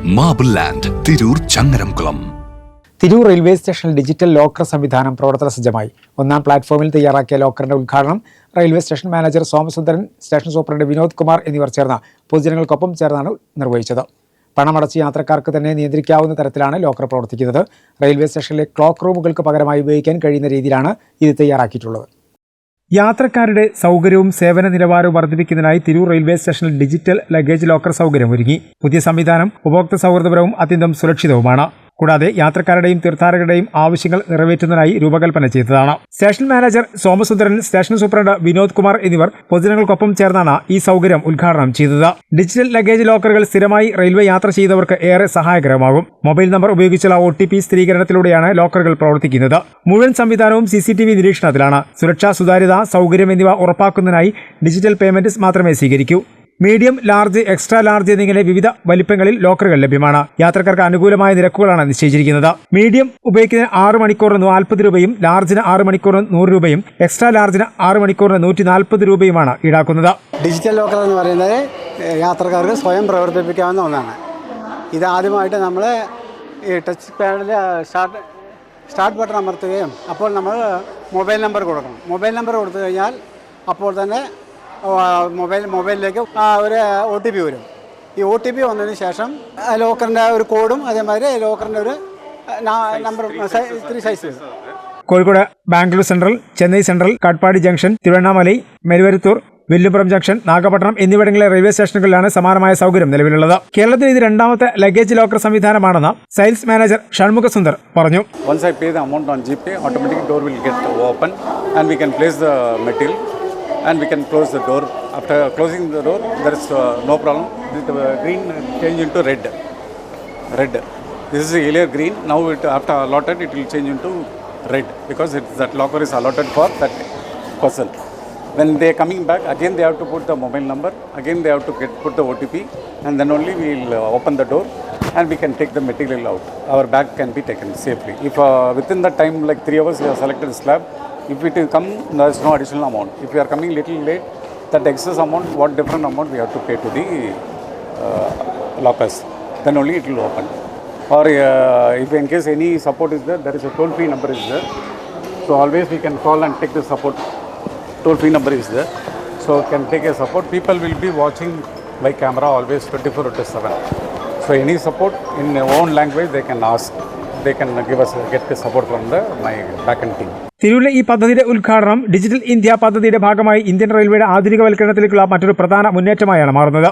Marble land Tirur Changaramkulam. Tirur railway സ്റ്റേഷനിൽ digital locker സംവിധാനം പ്രവർത്തന സജ്ജമായി. ഒന്നാം പ്ലാറ്റ്ഫോമിൽ തയ്യാറാക്കിയ ലോക്കറിന്റെ ഉദ്ഘാടനം railway station manager Somasundaran, station superintendent Vinod Kumar എന്നിവർ ചേർന്ന് പൊതുജനങ്ങൾക്കൊപ്പം ചേർന്നാണ് നിർവഹിച്ചത്. പണമടച്ച് യാത്രക്കാർക്ക് തന്നെ നിയന്ത്രിക്കാവുന്ന തരത്തിലാണ് ലോക്കർ പ്രവർത്തിക്കുന്നത്. റെയിൽവേ സ്റ്റേഷനിലെ ക്ലോക്ക് റൂമുകൾക്ക് പകരമായി ഉപയോഗിക്കാൻ കഴിയുന്ന രീതിയിലാണ് ഇത് തയ്യാറാക്കിയിട്ടുള്ളത്. യാത്രക്കാരുടെ സൗകര്യവും സേവന നിലവാരവും വർദ്ധിപ്പിക്കുന്നതിനായി തിരൂർ റെയിൽവേ സ്റ്റേഷനിൽ ഡിജിറ്റൽ ലഗേജ് ലോക്കർ സൗകര്യം ഒരുങ്ങി. പുതിയ സംവിധാനം ഉപഭോക്തൃ സൗഹൃദപരവും അത്യന്തം സുരക്ഷിതവുമാണ്. കൂടാതെ യാത്രക്കാരുടെയും തീർത്ഥാടകരുടെയും ആവശ്യങ്ങൾ നിറവേറ്റുന്നതിനായി രൂപകൽപ്പന ചെയ്തതാണ്. Station manager Somasundaran, station superintendent Vinod Kumar എന്നിവർ പൊതുജനങ്ങൾക്കൊപ്പം ചേർന്നാണ് ഈ സൗകര്യം ഉദ്ഘാടനം ചെയ്തത്. ഡിജിറ്റൽ ലഗേജ് ലോക്കറുകൾ സ്ഥിരമായി റെയിൽവേ യാത്ര ചെയ്തവർക്ക് ഏറെ സഹായകരമാകും. മൊബൈൽ നമ്പർ ഉപയോഗിച്ചുള്ള OTP സ്ഥിരീകരണത്തിലൂടെയാണ് ലോക്കറുകൾ പ്രവർത്തിക്കുന്നത്. മുഴുവൻ സംവിധാനവും CCTV നിരീക്ഷണത്തിലാണ്. സുരക്ഷ, സുതാര്യത, സൗകര്യം എന്നിവ ഉറപ്പാക്കുന്നതിനായി ഡിജിറ്റൽ പേയ്മെന്റ് മാത്രമേ സ്വീകരിക്കൂ. മീഡിയം, ലാർജ്, എക്സ്ട്രാ ലാർജ് എന്നിങ്ങനെ വിവിധ വലിപ്പങ്ങളിൽ ലോക്കറുകൾ ലഭ്യമാണ്. യാത്രക്കാർക്ക് അനുകൂലമായ നിരക്കുകളാണ് നിശ്ചയിച്ചിരിക്കുന്നത്. മീഡിയം ഉപയോഗിക്കുന്നതിന് 6 മണിക്കൂറിന് 40 രൂപയും, ലാർജിന് 6 മണിക്കൂറിന് 100 രൂപയും, എക്സ്ട്രാ ലാർജിന് 6 മണിക്കൂറിന് 140 രൂപയുമാണ് ഈടാക്കുന്നത്. ഡിജിറ്റൽ ലോക്കർ എന്ന് പറയുന്നത് യാത്രക്കാർക്ക് സ്വയം പ്രവർത്തിപ്പിക്കാവുന്ന ഒന്നാണ്. ഇത് ആദ്യമായിട്ട് നമ്മൾ ഈ ടച്ച് പാഡിൽ സ്റ്റാർട്ട് ബട്ടൺ അമർത്തുകയും അപ്പോൾ നമ്മൾ മൊബൈൽ നമ്പർ കൊടുക്കണം. മൊബൈൽ നമ്പർ കൊടുത്തു കഴിഞ്ഞാൽ അപ്പോൾ തന്നെ മൊബൈലിലേക്ക് ഒരു OTP വരും. ഈ OTP വന്നതിന് ശേഷം ലോക്കറിൻ്റെ ഒരു കോഡും അതേമാതിരി ലോക്കറിൻ്റെ ഒരു നമ്പർ 3 സൈസ് വരും. Kozhikode Bangalore central, Chennai central, Katpadi junction, Tiruvannamalai, Melmaruvathur, Villupuram junction, Nagapattinam എന്നിവിടങ്ങളിലെ റെയിൽവേ സ്റ്റേഷനുകളിലാണ് സമാനമായ സൗകര്യം നിലവിലുള്ളത്. കേരളത്തിൽ ഇത് രണ്ടാമത്തെ ലഗേജ് ലോക്കർ സംവിധാനമാണെന്ന് സെയിൽസ് മാനേജർ ഷൺമുഖ സുന്ദർ പറഞ്ഞു. Once I pay the amount on GP, automatic door will get open and we can place the material and we can close the door. After closing the door, there is no problem. The green change into red. This is earlier green. Now after allotted, it will change into red because that locker is allotted for that person. When they are coming back, again they have to put the mobile number. Again they have to put the OTP, and then only we will open the door and we can take the material out. Our bag can be taken safely. If within that time, like 3 hours, we have selected the slab. If it will come, there is no additional amount. If we are coming little late, that excess amount, what different amount we have to pay to the lockers, then only it will open. Or if in case any support is there, there is a toll-free number is there. So always we can call and take the support. Toll-free number is there. So can take a support. People will be watching by camera always 24/7. So any support in their own language they can ask. They can get the support from my backend team. തിരൂരിലെ ഈ പദ്ധതിയുടെ ഉദ്ഘാടനം digital India പദ്ധതിയുടെ ഭാഗമായി Indian റെയിൽവേയുടെ ആധുനികവൽക്കരണത്തിലേക്കുള്ള മറ്റൊരു പ്രധാന മുന്നേറ്റമായാണ് മാറുന്നത്.